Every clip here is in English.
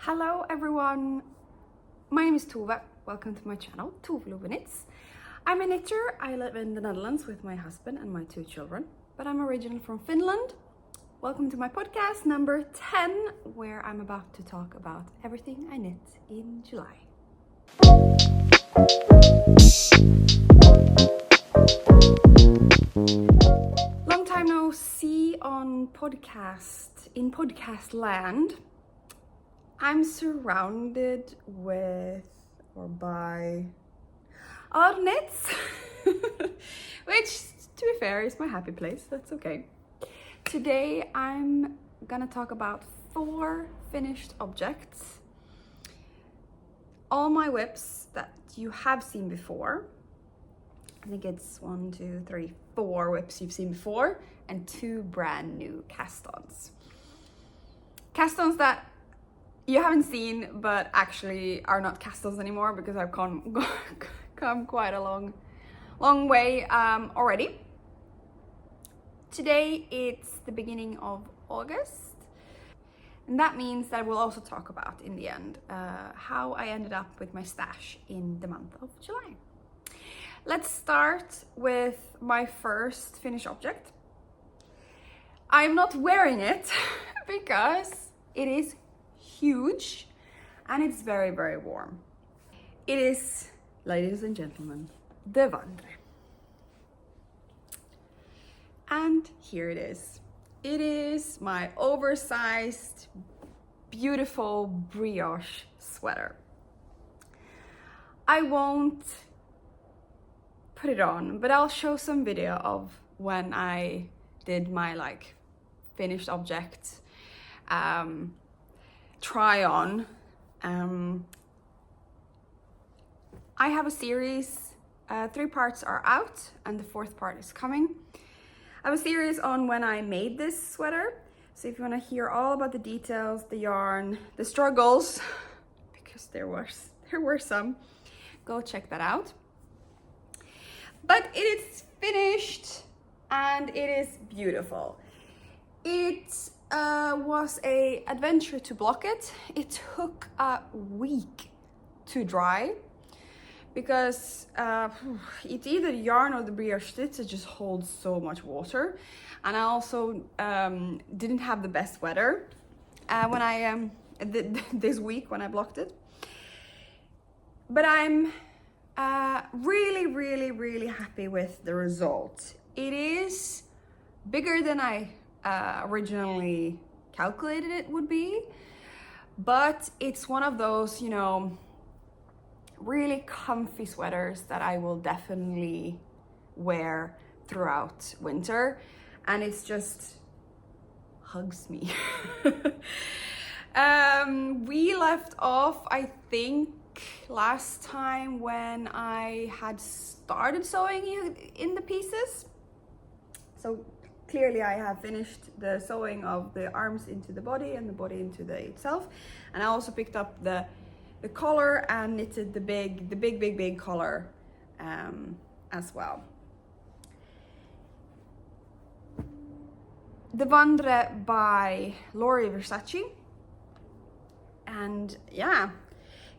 Hello everyone, my name is Tove. Welcome to my channel, ToveLoveKnits. I'm a knitter. I live in the Netherlands with my husband and my 2 children, but I'm originally from Finland. Welcome to my podcast number 10, where I'm about to talk about everything I knit in July. Long time no see on podcast land. I'm surrounded with or by a lot of knits, which to be fair is my happy place, that's okay. Today I'm gonna talk about 4 finished objects. All my whips that you have seen before. I think it's 1, 2, 3, 4 whips you've seen before and 2 brand new cast-ons. Cast-ons that you haven't seen, but actually are not cast-ons anymore because I've come quite a long way already. Today it's the beginning of August, and that means that we'll also talk about in the end how I ended up with my stash in the month of July. Let's start with my first finished object. I'm not wearing it because it is huge and it's very, very warm. It is, ladies and gentlemen, the Vandre. And here it is. It is my oversized, beautiful brioche sweater. I won't put it on, but I'll show some video of when I did my finished object try on. I have a series, 3 parts are out and the 4th part is coming. I have a series on when I made this sweater, so if you want to hear all about the details, the yarn, the struggles, because there were some, go check that out. But it is finished and it is beautiful. It was an adventure to block it. It took a week to dry because it's either the yarn or the brioche stitch that just holds so much water. And I also didn't have the best weather when I this week when I blocked it. But I'm really happy with the result. It is bigger than I originally calculated it would be, but it's one of those, really comfy sweaters that I will definitely wear throughout winter, and it's just hugs me. We left off, I think, last time when I had started sewing in the pieces. So clearly I have finished the sewing of the arms into the body and the body into the itself, and I also picked up the collar and knitted the big collar as well. The Vandre by Lori Versace, and yeah,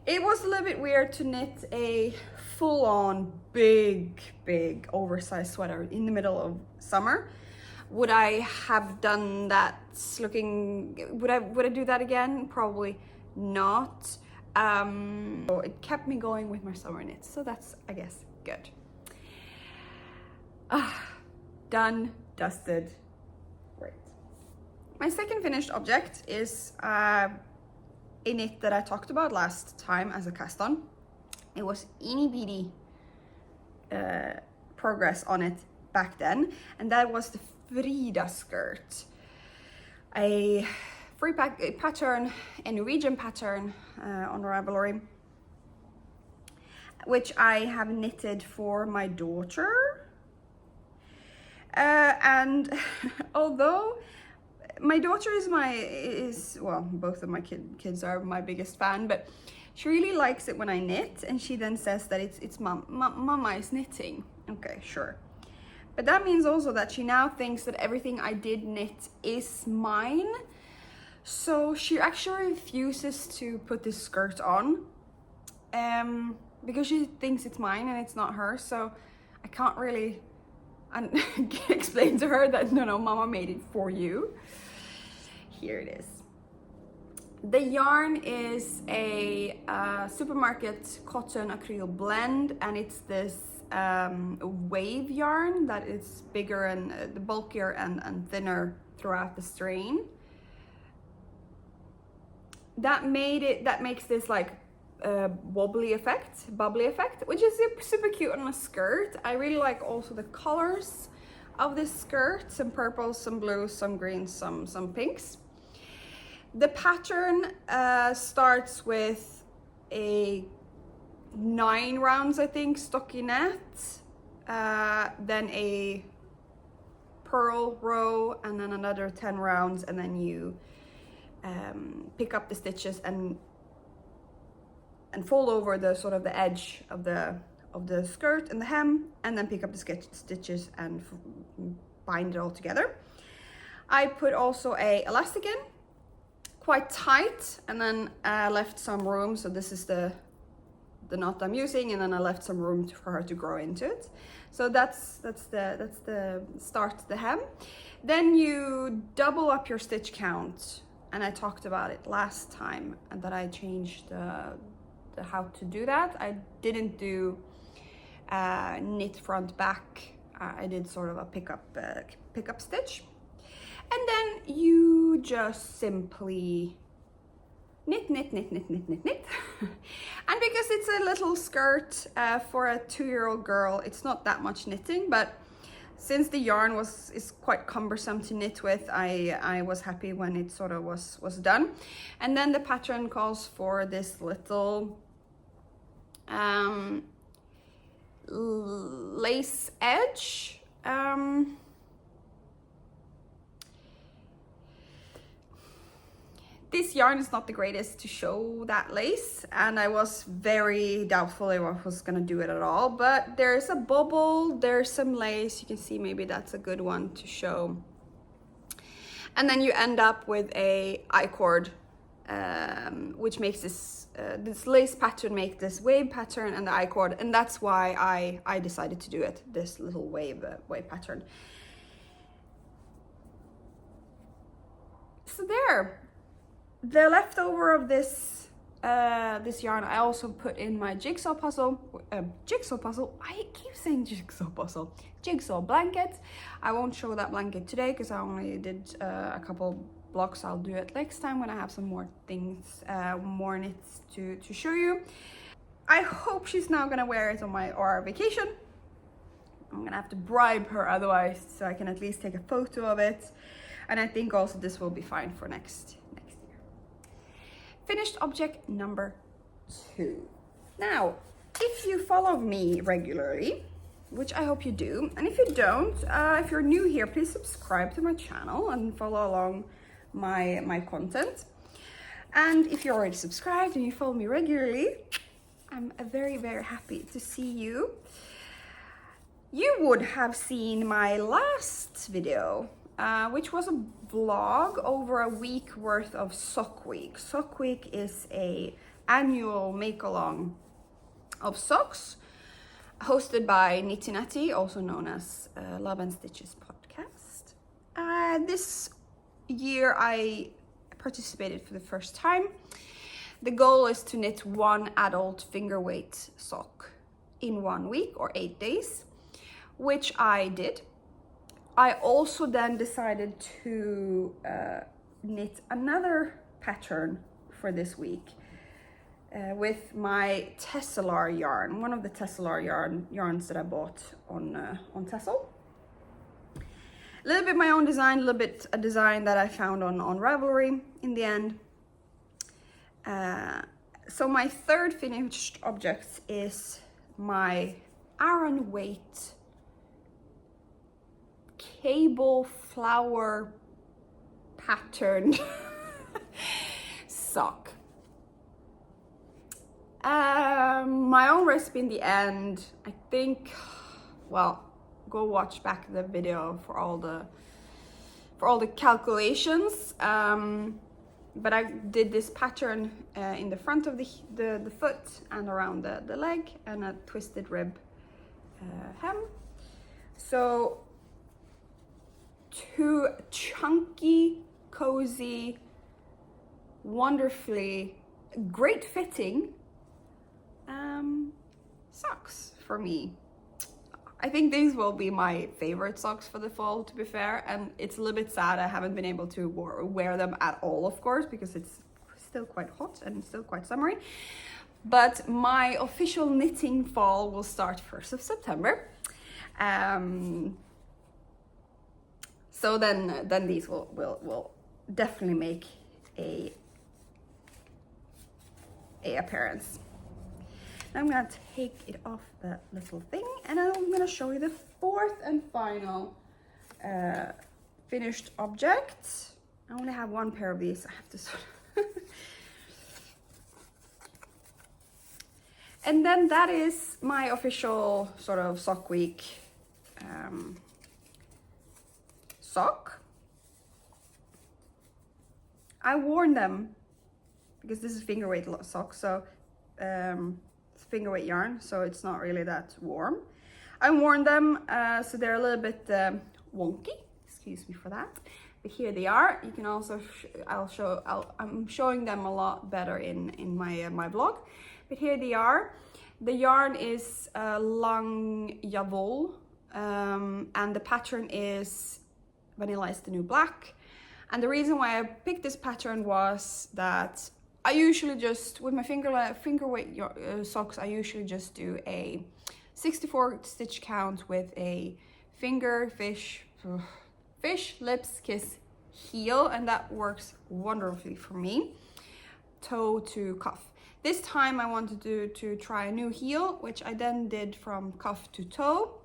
it was a little bit weird to knit a full-on big oversized sweater in the middle of summer. Would I have done that would I do that again? Probably not. So it kept me going with my summer knits, so that's, I guess, good. Done, dusted, great. My second finished object is a knit that I talked about last time as a cast-on. It was eeny beady progress on it back then, and that was the Frida skirt, a pattern, a Norwegian pattern on Ravelry, which I have knitted for my daughter. And although my daughter well, both of my kids are my biggest fan, but she really likes it when I knit, and she then says that it's mama is knitting. Okay, sure. But that means also that she now thinks that everything I did knit is mine. So she actually refuses to put this skirt on because she thinks it's mine and it's not hers. So I can't really explain to her that no, mama made it for you. Here it is. The yarn is a supermarket cotton acrylic blend, and it's this wave yarn that is bigger and bulkier and thinner throughout the strain. That makes this like bubbly effect, which is super cute on a skirt. I really like also the colors of this skirt: some purples, some blues, some greens, some pinks. The pattern starts with a 9 rounds, I think, stockinette, then a purl row, and then another 10 rounds, and then you pick up the stitches and fold over the sort of the edge of the skirt and the hem, and then pick up the stitches and bind it all together. I put also a elastic in, quite tight, and then left some room. So this is the knot I'm using, and then I left some room for her to grow into it. So that's the start, the hem. Then you double up your stitch count, and I talked about it last time, and that I changed the how to do that. I didn't do knit front back. I did sort of a pickup stitch, and then you just simply knit. And because it's a little skirt for a 2-year-old girl, it's not that much knitting, but since the yarn is quite cumbersome to knit with, I was happy when it sort of was done. And then the pattern calls for this little lace edge. This yarn is not the greatest to show that lace, and I was very doubtful if I was gonna do it at all, but there's a bubble, there's some lace, you can see maybe that's a good one to show. And then you end up with a I-cord, which makes this lace pattern make this wave pattern, and the I-cord, and that's why I decided to do it, this little wave pattern. So there. The leftover of this yarn, I also put in my jigsaw puzzle. I keep saying jigsaw blanket. I won't show that blanket today because I only did a couple blocks. I'll do it next time when I have some more things, more knits to show you. I hope she's now gonna wear it on our vacation. I'm gonna have to bribe her otherwise, so I can at least take a photo of it. And I think also this will be fine for next year. Finished object number 2. Now, if you follow me regularly, which I hope you do, and if you don't, if you're new here, please subscribe to my channel and follow along my content. And if you're already subscribed and you follow me regularly, I'm very, very happy to see you. You would have seen my last video, which was a vlog over a week worth of Sock Week. Sock Week is a annual make-along of socks hosted by Nitty Natty, also known as Love and Stitches podcast. This year I participated for the first time. The goal is to knit 1 adult finger weight sock in 1 week or 8 days, which I did. I also then decided to knit another pattern for this week with my Tesselar yarn, one of the Tesselar yarns that I bought on Tessel. A little bit my own design, a little bit a design that I found on Ravelry in the end. So my third finished object is my Aran weight cable flower pattern sock. My own recipe in the end, I think, well, go watch back the video for all the calculations. but I did this pattern in the front of the foot and around the leg, and a twisted rib hem. So 2 chunky, cozy, wonderfully great fitting socks for me. I think these will be my favorite socks for the fall, to be fair, and it's a little bit sad I haven't been able to wear them at all, of course, because it's still quite hot and still quite summery. But my official knitting fall will start 1st of September. So then these will definitely make a appearance. Now I'm gonna take it off the little thing, and I'm gonna show you the 4th and final finished object. I only have 1 pair of these. I have to sort of and then that is my official sort of sock week sock. I worn them because this is finger weight sock, so it's finger weight yarn, so it's not really that warm. I worn them, so they're a little bit wonky. Excuse me for that. But here they are. You can also I'm showing them a lot better in my vlog. But here they are. The yarn is Lang Javol, and the pattern is Vanilla is the New Black. And the reason why I picked this pattern was that I usually just, with my finger weight socks, I usually just do a 64 stitch count with a finger, fish, lips, kiss, heel, and that works wonderfully for me. Toe to cuff. This time I wanted to try a new heel, which I then did from cuff to toe.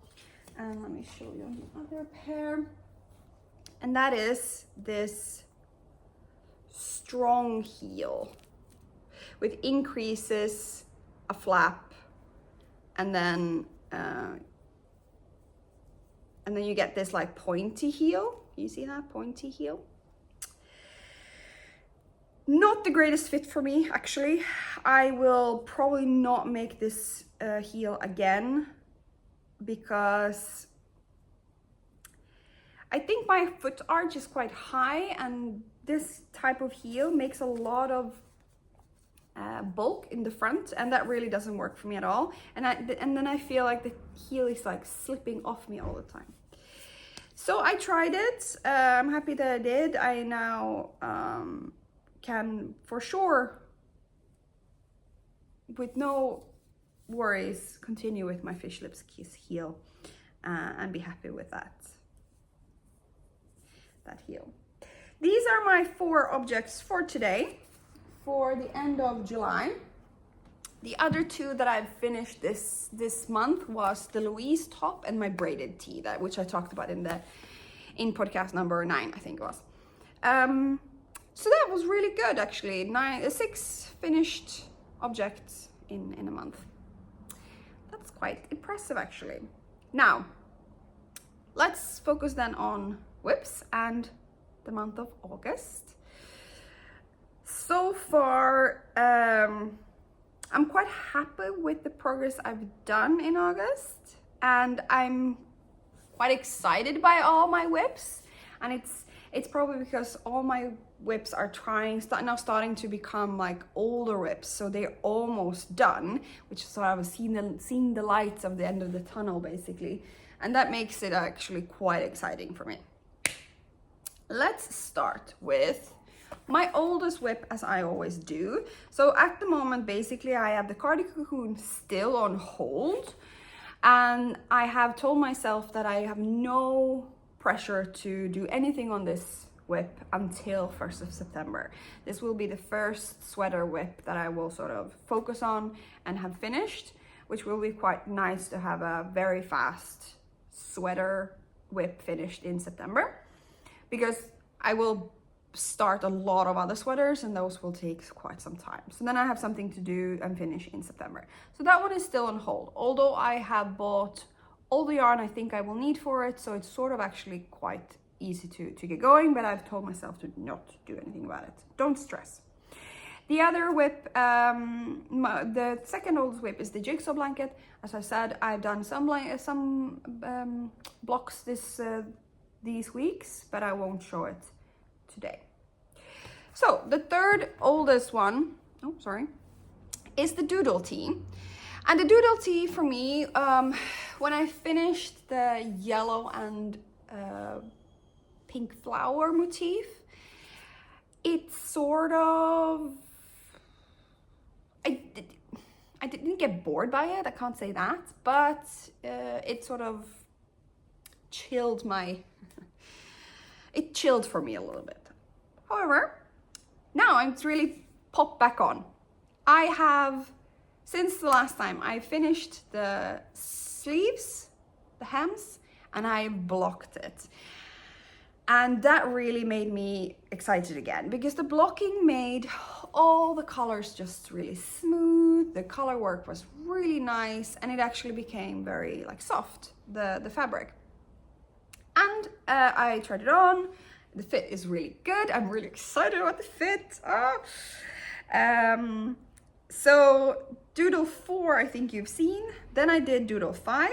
And let me show you the other pair. And that is this strong heel with increases, a flap, and then you get this like pointy heel. You see that pointy heel? Not the greatest fit for me, actually. I will probably not make this heel again because I think my foot arch is quite high, and this type of heel makes a lot of bulk in the front, and that really doesn't work for me at all. And then I feel like the heel is like slipping off me all the time. So I tried it. I'm happy that I did. I now can for sure, with no worries, continue with my fish lips kiss heel and be happy with that heel. These are my 4 objects for today, for the end of July. The other 2 that I've finished this month was the Louise top and my braided tee, which I talked about in podcast number 9, I think it was. So that was really good, actually. 6 finished objects in a month. That's quite impressive, actually. Now, let's focus then on whips and the month of August. So far, I'm quite happy with the progress I've done in August, and I'm quite excited by all my whips. And it's probably because all my whips are now starting to become like older whips, so they're almost done, which is why I was seeing the lights of the end of the tunnel, basically, and that makes it actually quite exciting for me. Let's start with my oldest whip, as I always do. So at the moment, basically, I have the Cardigan Cocoon still on hold, and I have told myself that I have no pressure to do anything on this whip until 1st of September. This will be the first sweater whip that I will sort of focus on and have finished, which will be quite nice to have a very fast sweater whip finished in September, because I will start a lot of other sweaters and those will take quite some time. So then I have something to do and finish in September. So that one is still on hold, although I have bought all the yarn I think I will need for it, so it's sort of actually quite easy to get going, but I've told myself to not do anything about it. Don't stress. The other whip, the second oldest whip is the jigsaw blanket. As I said, I've done some blocks these weeks, but I won't show it today. So the third oldest one, is the doodle tee. And the doodle tee for me, when I finished the yellow and pink flower motif, it's sort of, I didn't get bored by it, I can't say that, but it sort of chilled it chilled for me a little bit. However, now it's really popped back on. I have, since the last time, I finished the sleeves, the hems, and I blocked it. And that really made me excited again, because the blocking made all the colors just really smooth. The color work was really nice, and it actually became very like soft, the fabric. And I tried it on. The fit is really good. I'm really excited about the fit. So Doodle 4, I think you've seen. Then I did Doodle 5.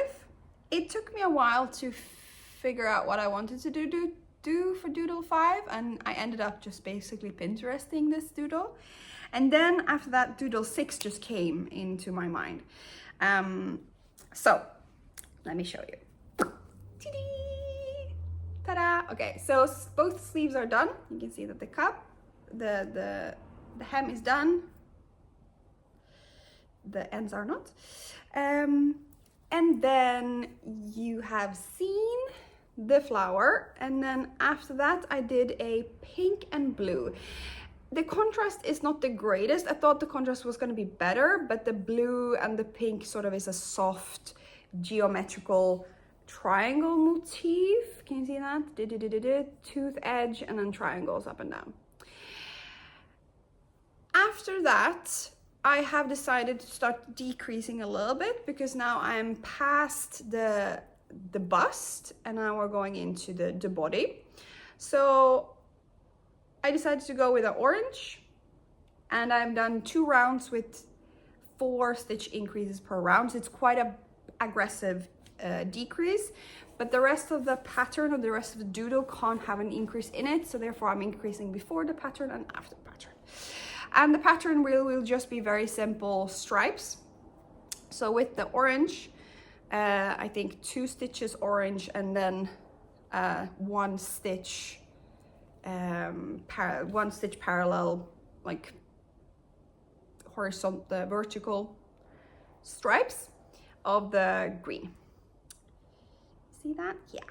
It took me a while to figure out what I wanted to do for Doodle 5, and I ended up just basically Pinteresting this doodle. And then after that, Doodle 6 just came into my mind. So let me show you. Ta-da! Okay, so both sleeves are done. You can see that the cup, the hem is done. The ends are not. And then you have seen the flower, and then after that I did a pink and blue. The contrast is not the greatest. I thought the contrast was going to be better, but the blue and the pink sort of is a soft geometrical triangle motif. Can you see that? Tooth edge and then triangles up and down. After that, I have decided to start decreasing a little bit, because now I'm past the bust and now we're going into the body. So I decided to go with an orange, and I've done 2 rounds with 4 stitch increases per round. So it's quite a aggressive decrease, but the rest of the pattern or the rest of the doodle can't have an increase in it. So therefore I'm increasing before the pattern and after the pattern. And the pattern will just be very simple stripes. So with the orange, I think 2 stitches orange, and then 1 stitch parallel, like horizontal, vertical stripes of the green. See that? Yeah.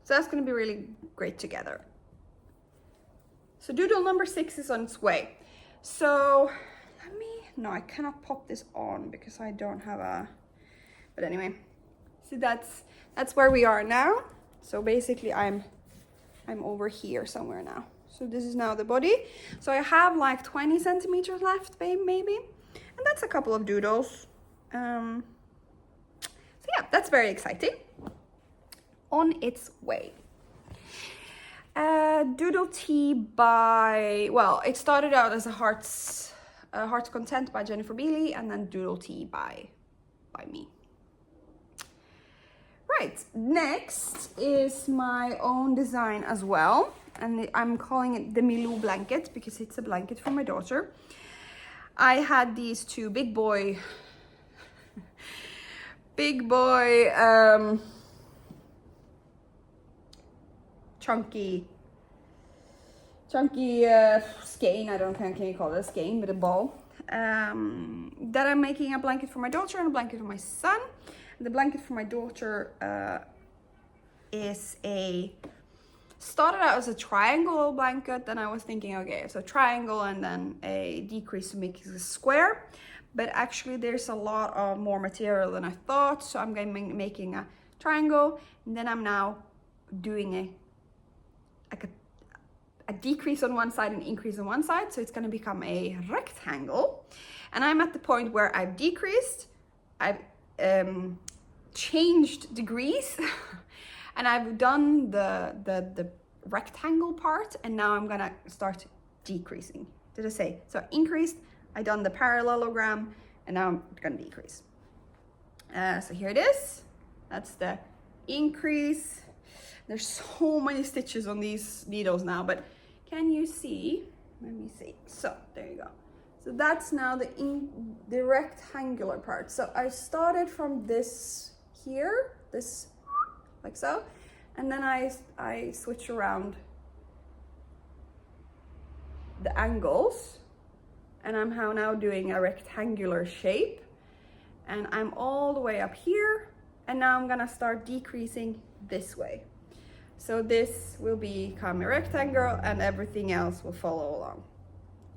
So that's going to be really great together. So doodle number 6 is on its way. So no, I cannot pop this on because I don't have a, but anyway, so that's where we are now. So basically I'm over here somewhere now. So this is now the body. So I have like 20 centimeters left, maybe, and that's a couple of doodles. So yeah, that's very exciting. On its way. Doodle Tee by, well, it started out as a Heart's Content by Jennifer Bealey, and then Doodle Tee by me. Right, next is my own design as well, and I'm calling it the Milou blanket because it's a blanket for my daughter. I had these 2 big boy chunky skein, I don't know, can you call it a skein, with a ball, that I'm making a blanket for my daughter and a blanket for my son. The blanket for my daughter started out as a triangle blanket, then I was thinking, okay, so triangle and then a decrease to make it a square, but actually there's a lot of more material than I thought, so I'm making a triangle, and then I'm now doing a decrease on one side and increase on one side, so it's going to become a rectangle. And I'm at the point where I've decreased, I've changed degrees, and I've done the rectangle part, and now I'm gonna start decreasing. Did I say? So I increased, I done the parallelogram, and now I'm gonna decrease. So here it is. That's the increase. There's so many stitches on these needles now, but can you see? Let me see. So there you go. So that's now the rectangular part. So I started from this here, this like so, and then I switch around the angles, and I'm now doing a rectangular shape, and I'm all the way up here, and now I'm gonna start decreasing this way. So this will become a rectangle and everything else will follow along.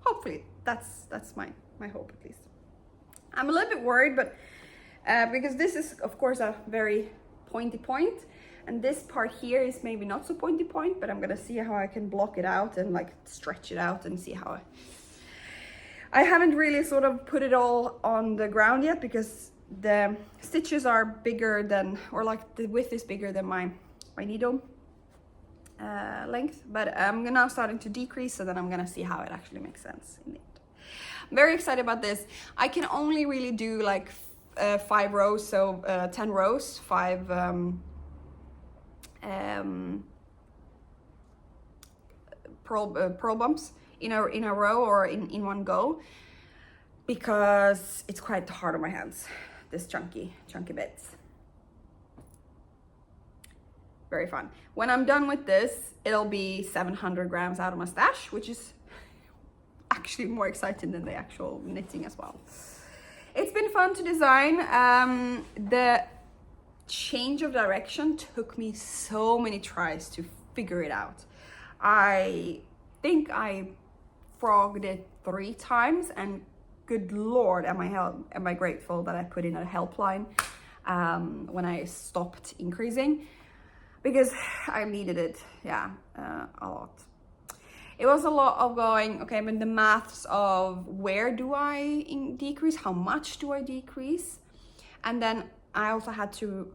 Hopefully, that's my hope at least. I'm a little bit worried, but because this is of course a very pointy point, and this part here is maybe not so pointy point, but I'm gonna see how I can block it out and like stretch it out and see how I haven't really sort of put it all on the ground yet, because the stitches are bigger than, or like the width is bigger than my needle length, but I'm now starting to decrease, so then I'm gonna see how it actually makes sense in the end. I'm very excited about this. I can only really do like 5 rows, so 10 rows, 5 pearl bumps in a row or in one go, because it's quite hard on my hands, this chunky bits. Very fun. When I'm done with this, it'll be 700 grams out of my stash, which is actually more exciting than the actual knitting as well. It's been fun to design. The change of direction took me so many tries to figure it out. I think I frogged it 3 times, and good Lord, am I grateful that I put in a helpline when I stopped increasing, because I needed it, yeah, a lot. It was a lot of going, okay, but the maths of where do I decrease, how much do I decrease, and then I also had to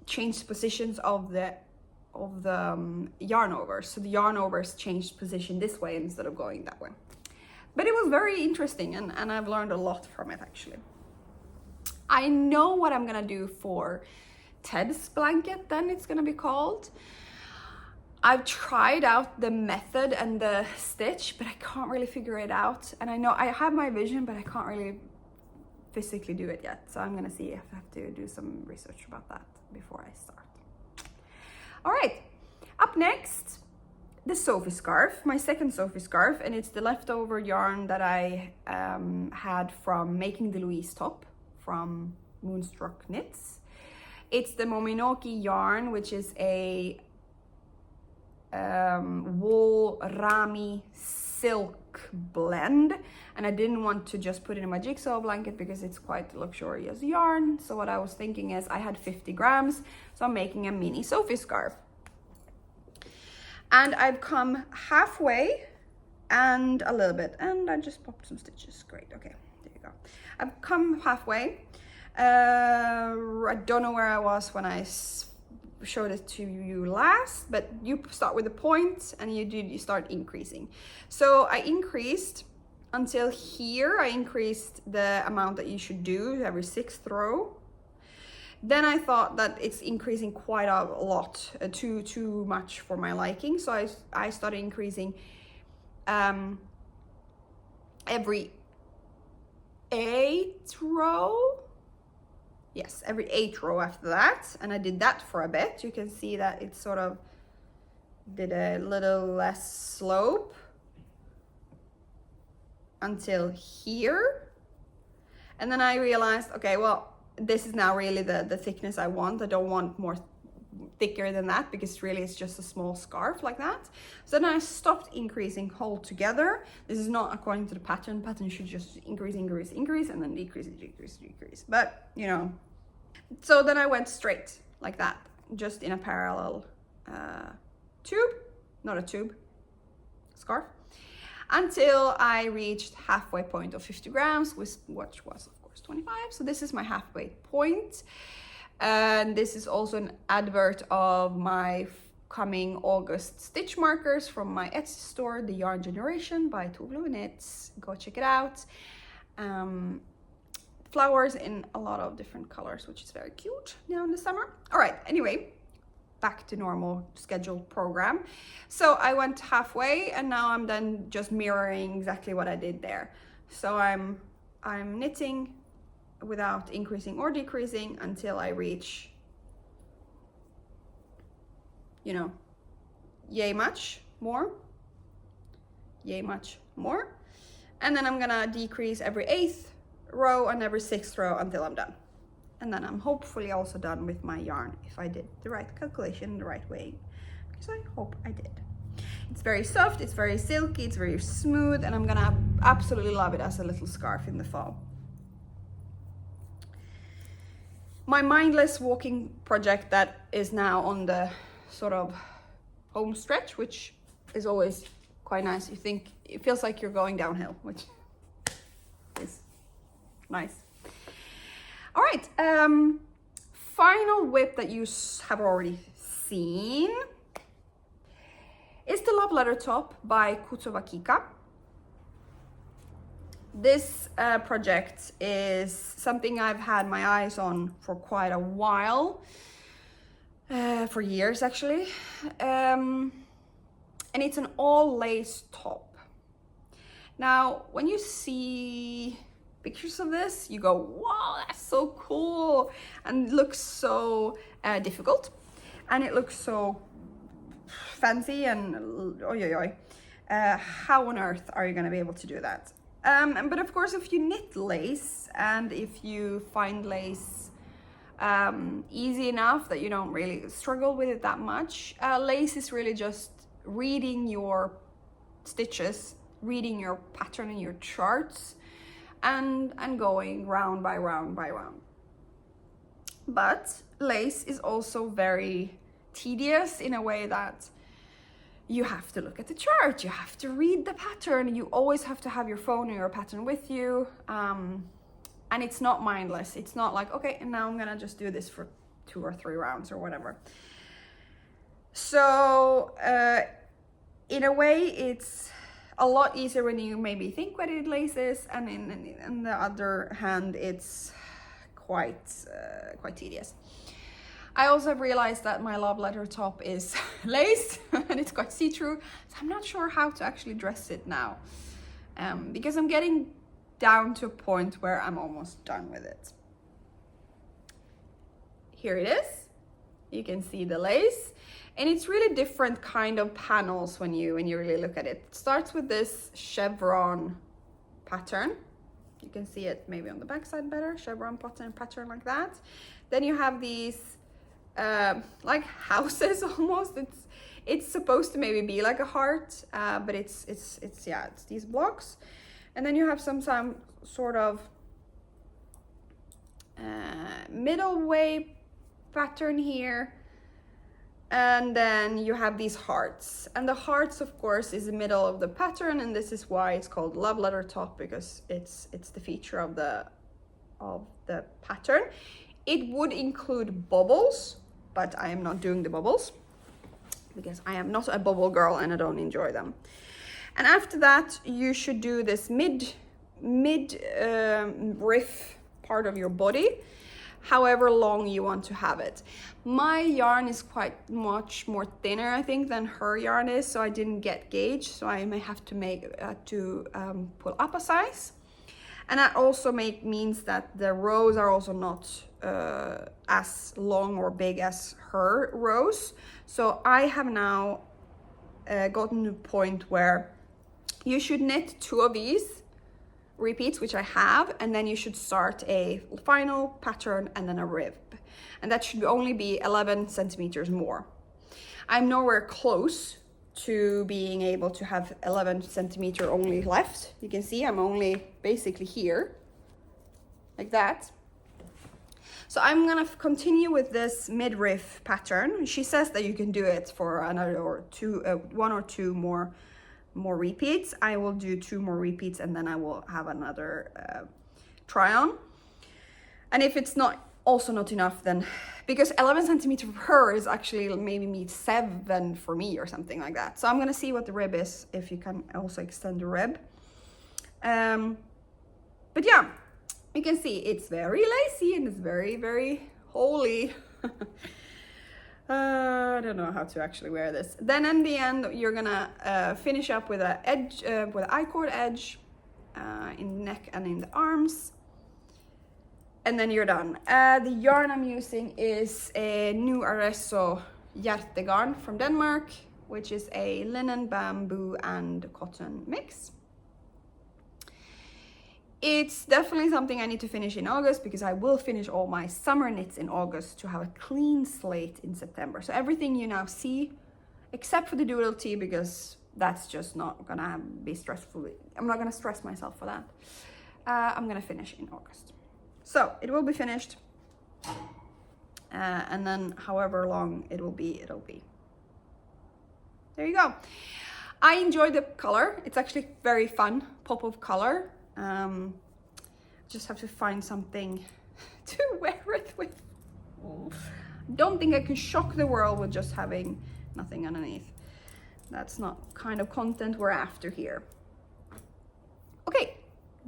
change the positions of the yarn overs. So the yarn overs changed position this way instead of going that way. But it was very interesting, and I've learned a lot from it actually. I know what I'm gonna do for Ted's blanket, then it's gonna be called. I've tried out the method and the stitch, but I can't really figure it out. And I know I have my vision, but I can't really physically do it yet. So I'm gonna see if I have to do some research about that before I start. All right, up next, the Sophie scarf, my second Sophie scarf, and it's the leftover yarn that I had from making the Louise top from Moonstruck Knits. It's the Mominoki yarn, which is a wool rami silk blend, and I didn't want to just put it in my jigsaw blanket because it's quite luxurious yarn. So what I was thinking is I had 50 grams, so I'm making a mini Sophie scarf. And I've come halfway and a little bit, and I just popped some stitches. Great, okay, there you go. I've come halfway. I don't know where I was when I showed it to you last, but you start with a point and you start increasing. So I increased until here. I increased the amount that you should do every 6th row. Then I thought that it's increasing quite a lot, too much for my liking. So I started increasing every 8th row. Yes, every 8th row after that. And I did that for a bit. You can see that it sort of did a little less slope until here. And then I realized, okay, well, this is now really the thickness I want. I don't want more thicker than that, because really it's just a small scarf like that. So then I stopped increasing altogether. This is not according to the pattern. Pattern should just increase, increase, increase, and then decrease, decrease, decrease. But, you know, so then I went straight like that, just in a parallel tube, not a tube, scarf, until I reached halfway point of 50 grams, which was of course 25. So this is my halfway point. And this is also an advert of my upcoming August stitch markers from my Etsy store, The Yarn Generation by ToveLoveKnits. Go check it out. Flowers in a lot of different colors, which is very cute now in the summer. All right, anyway, back to normal scheduled program. So I went halfway and now I'm then just mirroring exactly what I did there. So I'm knitting without increasing or decreasing until I reach, you know, yay much more, and then I'm gonna decrease every 8th row and every 6th row until I'm done. And then I'm hopefully also done with my yarn if I did the right calculation the right way, because I hope I did. It's very soft, it's very silky, it's very smooth, and I'm gonna absolutely love it as a little scarf in the fall. My mindless walking project that is now on the sort of home stretch, which is always quite nice. You think it feels like you're going downhill, which is nice. All right, final whip that you have already seen is the Love Letter Top by ToveLoveKnits. This project is something I've had my eyes on for quite a while, for years actually, and it's an all lace top. Now, when you see pictures of this, you go, wow, that's so cool, and it looks so difficult, and it looks so fancy, and how on earth are you going to be able to do that? But of course, if you knit lace and if you find lace easy enough that you don't really struggle with it that much, lace is really just reading your stitches, reading your pattern and your charts, and going round by round by round. But lace is also very tedious in a way that you have to look at the chart, you have to read the pattern, you always have to have your phone or your pattern with you, and it's not mindless. It's not like, okay, and now I'm gonna just do this for 2 or 3 rounds or whatever. So in a way, it's a lot easier when you maybe think what it lace is, and in the other hand, it's quite tedious. I also have realized that my Love Letter Top is lace and it's quite see-through, so I'm not sure how to actually dress it now, because I'm getting down to a point where I'm almost done with it. Here it is. You can see the lace, and it's really different kind of panels when you really look at it. It starts with this chevron pattern. You can see it maybe on the back side better, chevron pattern like that. Then you have these like houses almost. It's supposed to maybe be like a heart, but it's these blocks. And then you have some sort of middle way pattern here, and then you have these hearts, and the hearts of course is the middle of the pattern, and this is why it's called Love Letter Top, because it's the feature of the pattern. It would include bubbles, but I am not doing the bubbles because I am not a bubble girl and I don't enjoy them. And after that, you should do this mid riff part of your body, however long you want to have it. My yarn is quite much more thinner, I think, than her yarn is, so I didn't get gauge, so I may have to pull up a size. And that also means that the rows are also not as long or big as her rows. So I have now gotten to a point where you should knit 2 of these repeats, which I have, and then you should start a final pattern and then a rib. And that should only be 11 centimeters more. I'm nowhere close to being able to have 11 centimeter only left. You can see I'm only basically here, like that. So I'm gonna continue with this midriff pattern. She says that you can do it for another or 1 or 2 more repeats. I will do 2 more repeats and then I will have another try on. And if it's not Also not enough then, because 11 centimeter for her is actually maybe meet 7 for me or something like that. So I'm gonna see what the rib is, if you can also extend the rib. But yeah, you can see it's very lacy and it's very, very holy. I don't know how to actually wear this. Then in the end, you're gonna finish up with a edge, with an I-cord edge in the neck and in the arms. And then you're done. The yarn I'm using is a New Arezzo Hjertegarn from Denmark, which is a linen, bamboo, and cotton mix. It's definitely something I need to finish in August, because I will finish all my summer knits in August to have a clean slate in September. So everything you now see, except for the doodle tee, because that's just not gonna be stressful. I'm not gonna stress myself for that. I'm gonna finish in August. So it will be finished, and then however long it will be, it'll be. There you go. I enjoy the color. It's actually very fun pop of color. Just have to find something to wear it with. Don't think I can shock the world with just having nothing underneath. That's not kind of content we're after here. Okay.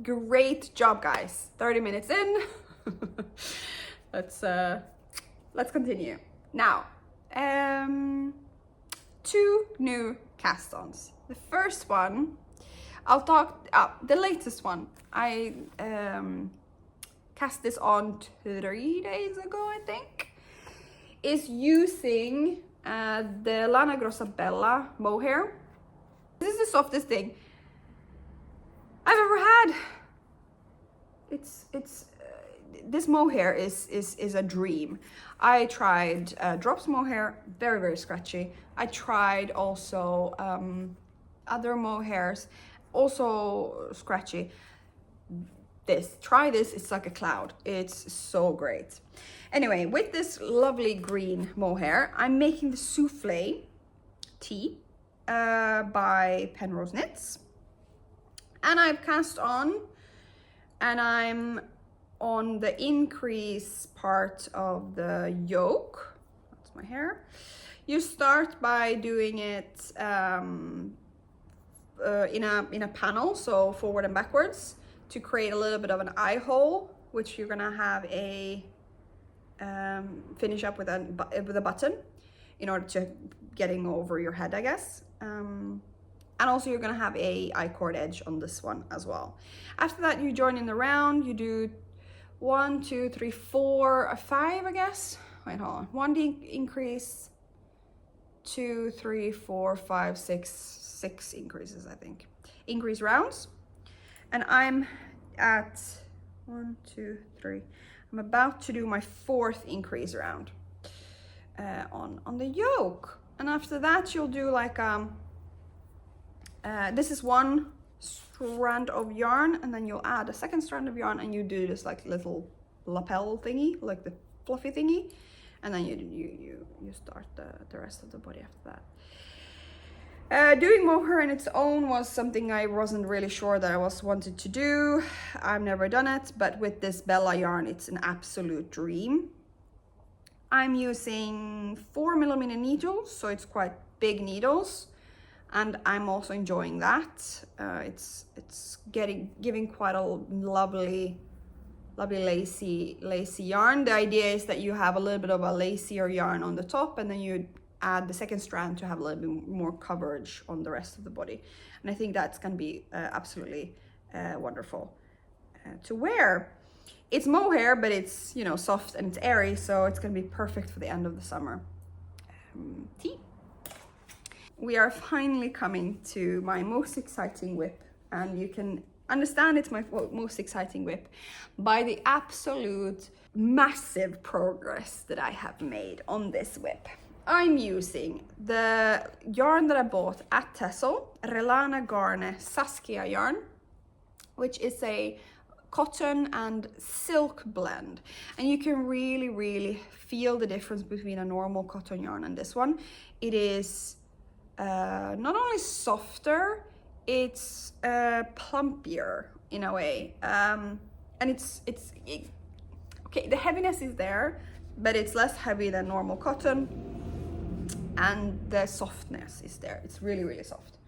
Great job, guys. 30 minutes in. Let's continue. Now, 2 new cast-ons. The first one, I'll talk, the latest one. I cast this on 3 days ago, I think. Is using the Lana Grossa Bella mohair. This is the softest thing I've ever had. It's this mohair is a dream. I tried drops mohair, very, very scratchy. I tried also other mohairs, also scratchy. Try this, it's like a cloud. It's so great. Anyway, with this lovely green mohair, I'm making the souffle tee by Penrose Knits. And I've cast on, and I'm on the increase part of the yoke. That's my hair. You start by doing it in a panel, so forward and backwards, to create a little bit of an eye hole, which you're gonna have a finish up with a button in order to getting over your head, I guess. And also you're gonna have a I-cord edge on this one as well. After that, you join in the round. You do 1, 2, 3, 4, 5, I guess. Wait, hold on. 1 increase, 2, 3, 4, 5, 6 increases, I think. Increase rounds. And I'm at 1, 2, 3. I'm about to do my 4th increase round on the yoke. And after that, you'll do like this is 1 strand of yarn, and then you'll add a 2nd strand of yarn, and you do this like little lapel thingy, like the fluffy thingy, and then you start the rest of the body after that. Doing mohair in its own was something I wasn't really sure that I wanted to do. I've never done it, but with this Bella yarn, it's an absolute dream. I'm using 4mm needles, so it's quite big needles. And I'm also enjoying that. It's giving quite a lovely lacy yarn. The idea is that you have a little bit of a lacier yarn on the top, and then you add the 2nd strand to have a little bit more coverage on the rest of the body. And I think that's gonna be absolutely wonderful to wear. It's mohair, but it's, you know, soft and it's airy, so it's gonna be perfect for the end of the summer tea. We are finally coming to my most exciting whip, and you can understand it's my most exciting whip by the absolute massive progress that I have made on this whip. I'm using the yarn that I bought at Tessel, Relana Garne Saskia yarn, which is a cotton and silk blend. And you can really, really feel the difference between a normal cotton yarn and this one. It is not only softer, it's plumpier in a way, and it's Okay, the heaviness is there, but it's less heavy than normal cotton, and the softness is there. It's really, really soft.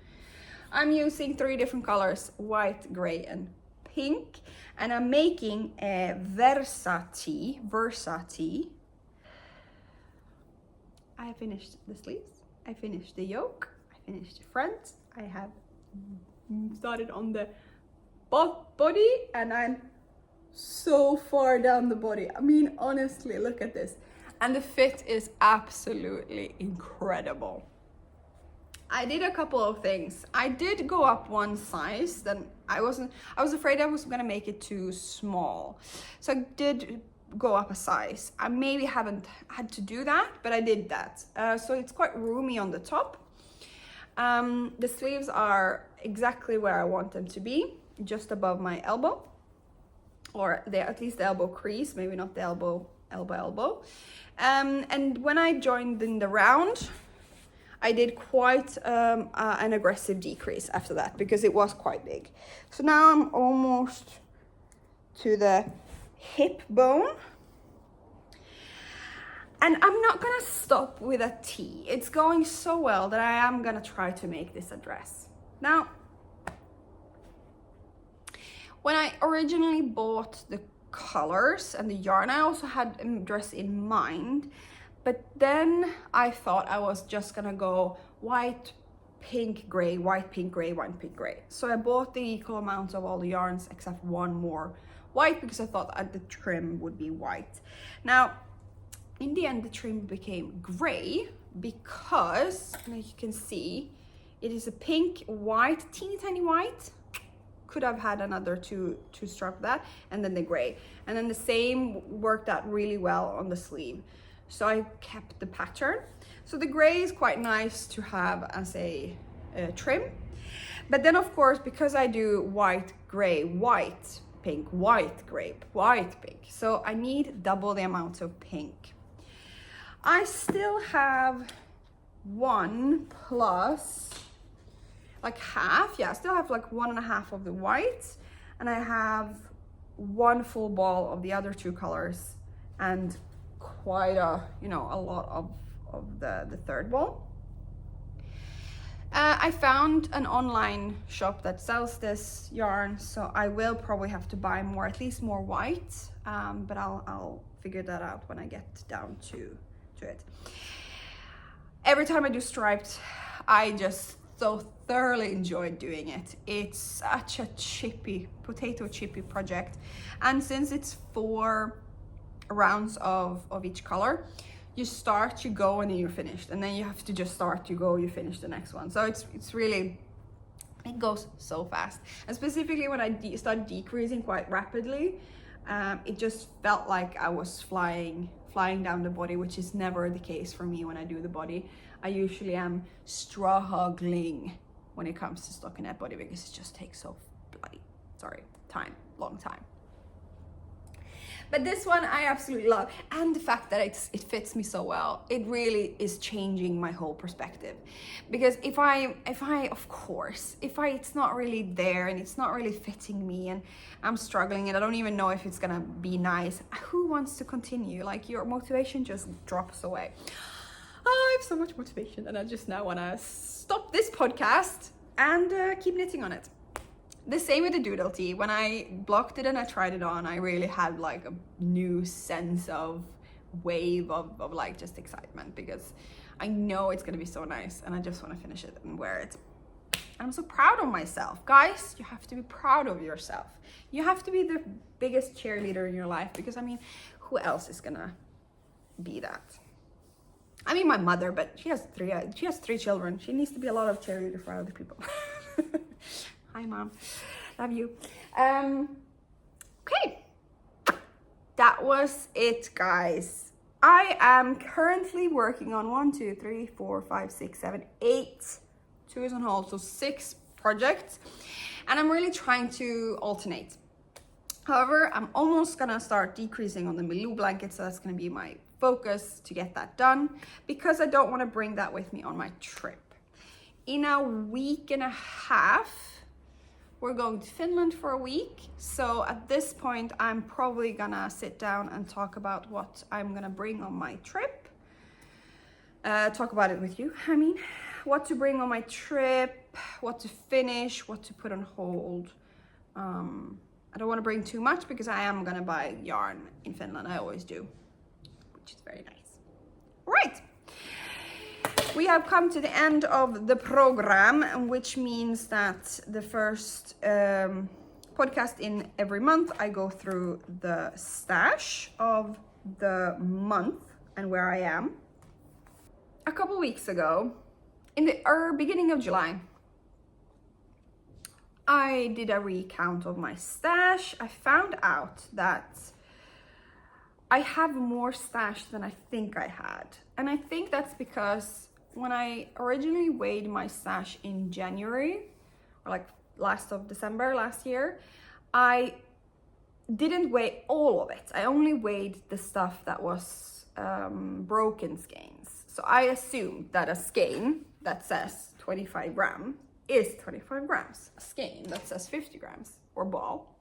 I'm using 3 different colors, white, gray, and pink, and I'm making a Versa tee. I finished the sleeves, I finished the yoke, I finished the front, I have started on the body, and I'm so far down the body. I mean, honestly, look at this. And the fit is absolutely incredible. I did a couple of things. I did go up one size, then I was afraid I was gonna make it too small. So I did go up a size. I maybe haven't had to do that, but I did that. So it's quite roomy on the top. The sleeves are exactly where I want them to be, just above my elbow, or at least the elbow crease, maybe not the elbow. And when I joined in the round, I did quite an aggressive decrease after that because it was quite big. So now I'm almost to the hip bone. And I'm not gonna stop with a tee. It's going so well that I am gonna try to make this a dress. Now, when I originally bought the colors and the yarn, I also had a dress in mind, but then I thought I was just gonna go white, pink, gray, white, pink, gray, white, pink, gray. So I bought the equal amounts of all the yarns except one more white because I thought the trim would be white. Now, in the end, the trim became gray because, as you can see, it is a pink, white, teeny tiny white. Could have had another two stripe of that, and then the gray. And then the same worked out really well on the sleeve. So I kept the pattern. So the gray is quite nice to have as a trim. But then of course, because I do white, gray, white, pink, white, gray, white, pink. So I need double the amount of pink. I still have 1 plus like half, yeah, I still have like 1.5 of the white, and I have 1 full ball of the other 2 colors, and quite a lot of the third ball. I found an online shop that sells this yarn, so I will probably have to buy more, at least more white, but I'll figure that out when I get down to it. Every time I do striped, I just so thoroughly enjoyed doing it. It's such a potato chippy project, and since it's 4 rounds of each color, you start, you go, and then you're finished, and then you have to just start, you go, you finish the next one. So it's really, it goes so fast, and specifically when I started decreasing quite rapidly, it just felt like I was flying down the body, which is never the case for me when I do the body. I usually am struggling when it comes to stockinette body because it just takes so long time. But this one I absolutely love, and the fact that it fits me so well, it really is changing my whole perspective. Because if it's not really there and it's not really fitting me and I'm struggling and I don't even know if it's gonna be nice, who wants to continue? Like, your motivation just drops away. I have so much motivation and I just now wanna stop this podcast and keep knitting on it. The same with the doodle tee. When I blocked it and I tried it on, I really had like a new sense of wave of like just excitement, because I know it's gonna be so nice and I just want to finish it and wear it. And I'm so proud of myself. Guys, you have to be proud of yourself. You have to be the biggest cheerleader in your life, because I mean, who else is gonna be that? I mean, my mother, but she has 3 children. She needs to be a lot of cheerleader for other people. Hi, Mom. Love you. Okay. That was it, guys. I am currently working on 1, 2, 3, 4, 5, 6, 7, 8. 2 is on hold, so 6 projects. And I'm really trying to alternate. However, I'm almost gonna start decreasing on the Milou blanket, so that's gonna be my focus to get that done, because I don't want to bring that with me on my trip. In a week and a half, we're going to Finland for a week. So at this point, I'm probably gonna sit down and talk about what I'm gonna bring on my trip. Talk about it with you, I mean. What to bring on my trip, what to finish, what to put on hold. I don't want to bring too much because I am gonna buy yarn in Finland. I always do, which is very nice. Right, we have come to the end of the program, which means that the first podcast in every month, I go through the stash of the month and where I am. A couple weeks ago, in the beginning of July, I did a recount of my stash. I found out that I have more stash than I think I had. And I think that's because when I originally weighed my stash in January, or like last of December last year, I didn't weigh all of it. I only weighed the stuff that was broken skeins. So I assumed that a skein that says 25 grams is 25 grams. A skein that says 50 grams or ball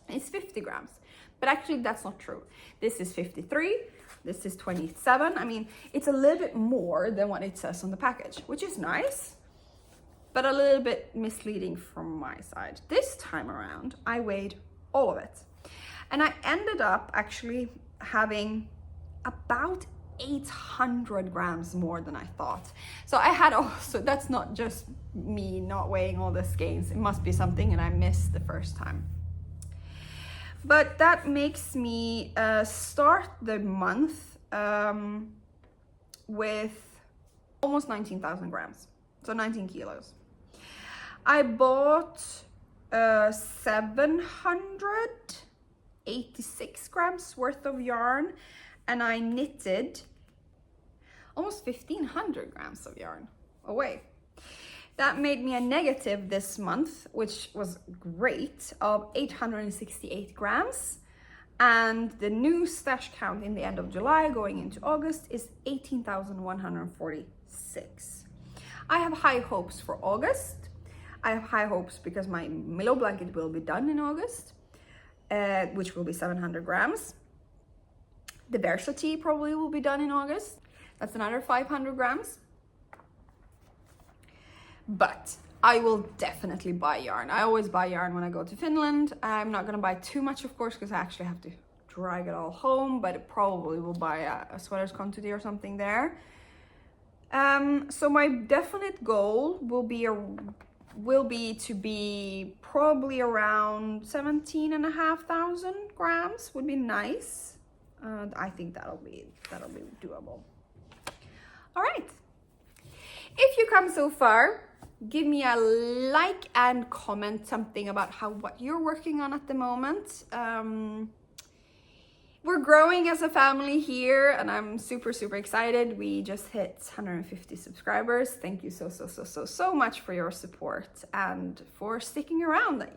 is 50 grams. But actually that's not true. This is 53, this is 27. I mean, it's a little bit more than what it says on the package, which is nice, but a little bit misleading from my side. This time around, I weighed all of it. And I ended up actually having about 800 grams more than I thought. So I had also, that's not just me not weighing all the skeins. It must be something and I missed the first time. But that makes me start the month with almost 19,000 grams. So 19 kilos. I bought 786 grams worth of yarn, and I knitted almost 1,500 grams of yarn away. That made me a negative this month, which was great, of 868 grams. And the new stash count in the end of July going into August is 18,146. I have high hopes for August. I have high hopes because my Milo blanket will be done in August, which will be 700 grams. The Versa tee probably will be done in August. That's another 500 grams. But I will definitely buy yarn. I always buy yarn when I go to Finland. I'm not gonna buy too much, of course, because I actually have to drag it all home, but it probably will buy a sweaters quantity or something there. So my definite goal will be to be probably around 17,500 grams would be nice. I think that'll be doable. All right. If you come so far, give me a like and comment something about what you're working on at the moment. We're growing as a family here and I'm super excited. We just hit 150 subscribers. Thank you so much for your support and for sticking around.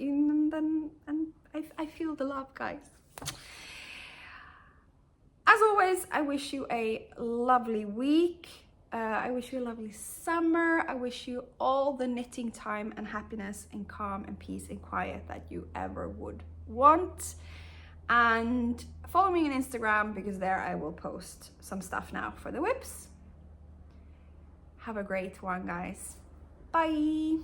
I feel the love, guys. As always, I wish you a lovely week. I wish you a lovely summer. I wish you all the knitting time and happiness and calm and peace and quiet that you ever would want. And follow me on Instagram because there I will post some stuff now for the whips. Have a great one, guys. Bye.